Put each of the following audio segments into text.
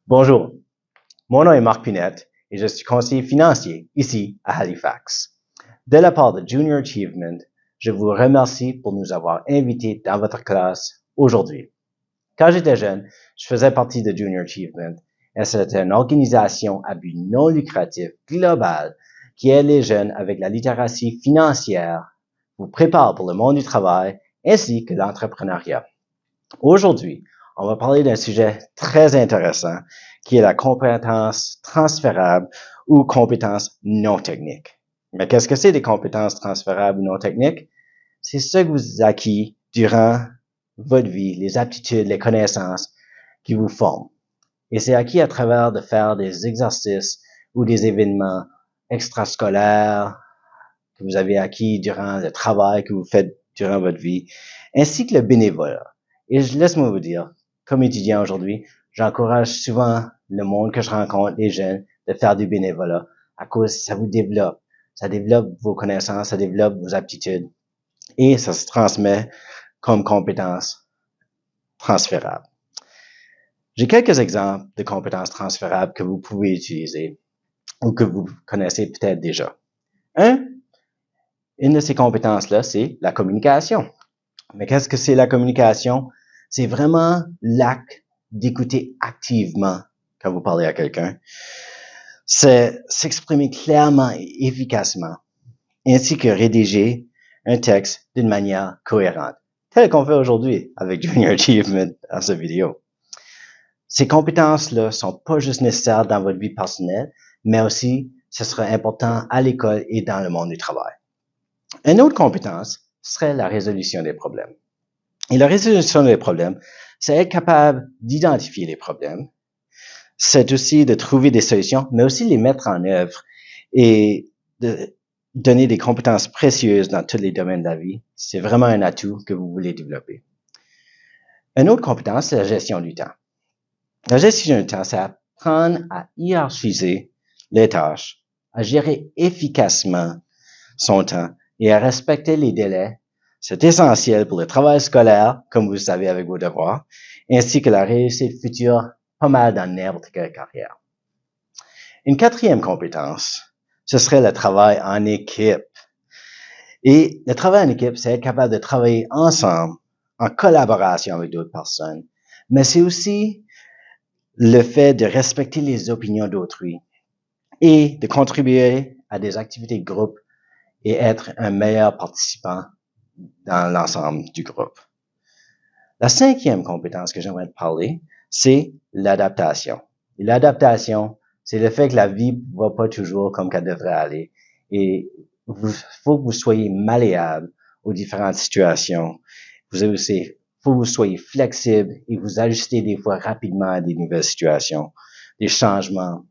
Bonjour, mon nom est Marc Pinette et je suis conseiller financier ici à Halifax. De la part de Junior Achievement, je vous remercie pour nous avoir invités dans votre classe aujourd'hui. Quand j'étais jeune, je faisais partie de Junior Achievement et c'était une organisation à but non lucratif global qui aide les jeunes avec la littératie financière, vous prépare pour le monde du travail ainsi que l'entrepreneuriat. Aujourd'hui, on va parler d'un sujet très intéressant qui est la compétence transférable ou compétence non technique. Mais qu'est-ce que c'est des compétences transférables ou non techniques? C'est ce que vous avez acquis durant votre vie, les aptitudes, les connaissances qui vous forment. Et c'est acquis à travers de faire des exercices ou des événements extrascolaires que vous avez acquis durant le travail que vous faites durant votre vie, ainsi que le bénévolat. Et laisse-moi vous dire, comme étudiant aujourd'hui, j'encourage souvent le monde que je rencontre, les jeunes, de faire du bénévolat à cause ça vous développe. Ça développe vos connaissances, ça développe vos aptitudes et ça se transmet comme compétences transférables. J'ai quelques exemples de compétences transférables que vous pouvez utiliser ou que vous connaissez peut-être déjà. Une de ces compétences-là, c'est la communication. Mais qu'est-ce que c'est la communication? C'est vraiment l'acte d'écouter activement quand vous parlez à quelqu'un. C'est s'exprimer clairement et efficacement, ainsi que rédiger un texte d'une manière cohérente, tel qu'on fait aujourd'hui avec Junior Achievement dans cette vidéo. Ces compétences-là sont pas juste nécessaires dans votre vie personnelle, mais aussi, ce sera important à l'école et dans le monde du travail. Une autre compétence serait la résolution des problèmes. Et la résolution des problèmes, c'est être capable d'identifier les problèmes. C'est aussi de trouver des solutions, mais aussi les mettre en œuvre et de donner des compétences précieuses dans tous les domaines de la vie. C'est vraiment un atout que vous voulez développer. Une autre compétence, c'est la gestion du temps. La gestion du temps, c'est apprendre à hiérarchiser les tâches, à gérer efficacement son temps et à respecter les délais. C'est essentiel pour le travail scolaire, comme vous le savez avec vos devoirs, ainsi que la réussite future, pas mal dans n'importe quelle carrière. Une quatrième compétence, ce serait le travail en équipe. Et le travail en équipe, c'est être capable de travailler ensemble, en collaboration avec d'autres personnes, mais c'est aussi le fait de respecter les opinions d'autrui et de contribuer à des activités de groupe et être un meilleur participant dans l'ensemble du groupe. La cinquième compétence que j'aimerais te parler, c'est l'adaptation. Et l'adaptation, c'est le fait que la vie va pas toujours comme qu'elle devrait aller. Et faut que vous soyez malléable aux différentes situations. Faut que vous soyez flexible et vous ajustez des fois rapidement à des nouvelles situations, des changements,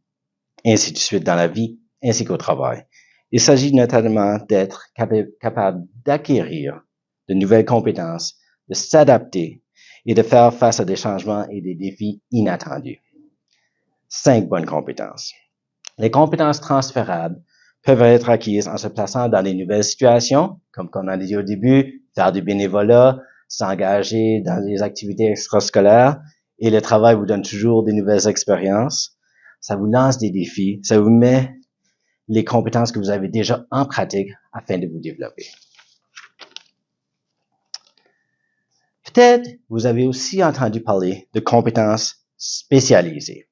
ainsi de suite dans la vie, ainsi qu'au travail. Il s'agit notamment d'être capable d'acquérir de nouvelles compétences, de s'adapter et de faire face à des changements et des défis inattendus. 5 bonnes compétences. Les compétences transférables peuvent être acquises en se plaçant dans des nouvelles situations, comme on a dit au début, faire du bénévolat, s'engager dans des activités extrascolaires, et le travail vous donne toujours des nouvelles expériences. Ça vous lance des défis, ça vous met les compétences que vous avez déjà en pratique afin de vous développer. Peut-être vous avez aussi entendu parler de compétences spécialisées.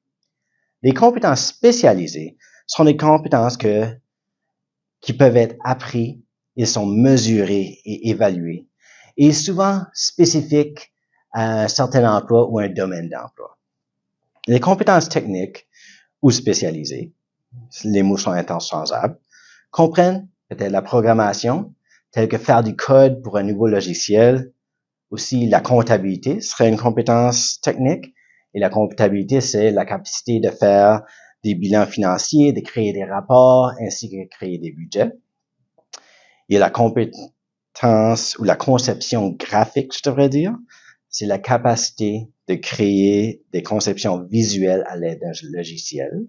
Les compétences spécialisées sont des compétences qui peuvent être apprises, elles sont mesurées et évaluées, et souvent spécifiques à un certain emploi ou un domaine d'emploi. Les compétences techniques ou spécialisées, les mots sont interchangeables, comprennent peut-être la programmation, telle que faire du code pour un nouveau logiciel. Aussi, la comptabilité serait une compétence technique. Et la comptabilité, c'est la capacité de faire des bilans financiers, de créer des rapports, ainsi que de créer des budgets. Et la compétence ou la conception graphique, je devrais dire, c'est la capacité de créer des conceptions visuelles à l'aide d'un logiciel.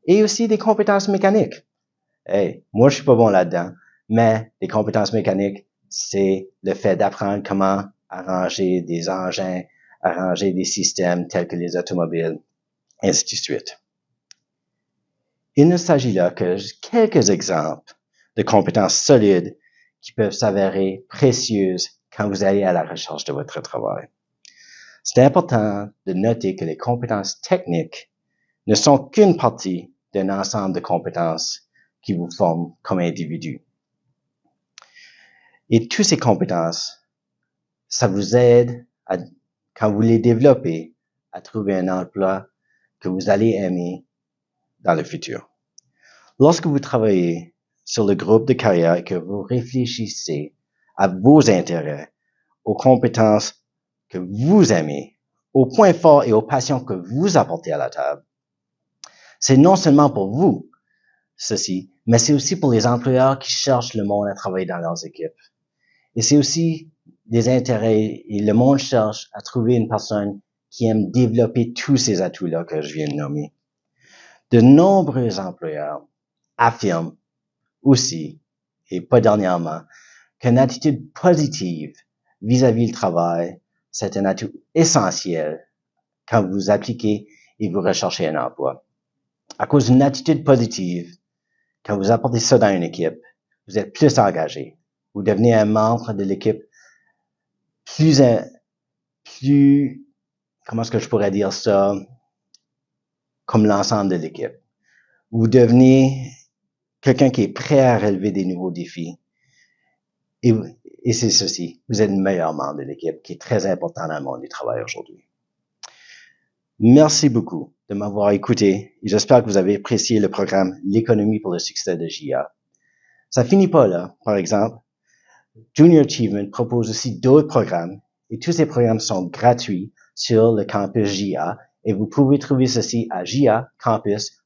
Et aussi des compétences mécaniques. Hey, moi, je suis pas bon là-dedans, mais les compétences mécaniques, c'est le fait d'apprendre comment arranger des engins, arranger des systèmes tels que les automobiles. ainsi de suite. Il ne s'agit là que quelques exemples de compétences solides qui peuvent s'avérer précieuses quand vous allez à la recherche de votre travail. C'est important de noter que les compétences techniques ne sont qu'une partie d'un ensemble de compétences qui vous forment comme individu. Et toutes ces compétences, ça vous aide, quand vous les développez, à trouver un emploi que vous allez aimer dans le futur. Lorsque vous travaillez sur le groupe de carrière et que vous réfléchissez à vos intérêts, aux compétences que vous aimez, aux points forts et aux passions que vous apportez à la table, c'est non seulement pour vous, ceci, mais c'est aussi pour les employeurs qui cherchent le monde à travailler dans leurs équipes. Et c'est aussi des intérêts, et le monde cherche à trouver une personne qui aime développer tous ces atouts-là que je viens de nommer. De nombreux employeurs affirment aussi, et pas dernièrement, qu'une attitude positive vis-à-vis le travail, c'est un atout essentiel quand vous appliquez et vous recherchez un emploi. À cause d'une attitude positive, quand vous apportez ça dans une équipe, vous êtes plus engagé. Vous devenez un membre de l'équipe plus, comment est-ce que je pourrais dire ça, comme l'ensemble de l'équipe. Vous devenez quelqu'un qui est prêt à relever des nouveaux défis. Et c'est ceci, vous êtes le meilleur membre de l'équipe, qui est très important dans le monde du travail aujourd'hui. Merci beaucoup de m'avoir écouté et j'espère que vous avez apprécié le programme L'économie pour le succès de JA. Ça finit pas là. Par exemple, Junior Achievement propose aussi d'autres programmes et tous ces programmes sont gratuits sur le campus JA et vous pouvez trouver ceci à jacampus.org.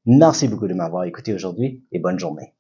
Merci beaucoup de m'avoir écouté aujourd'hui et bonne journée.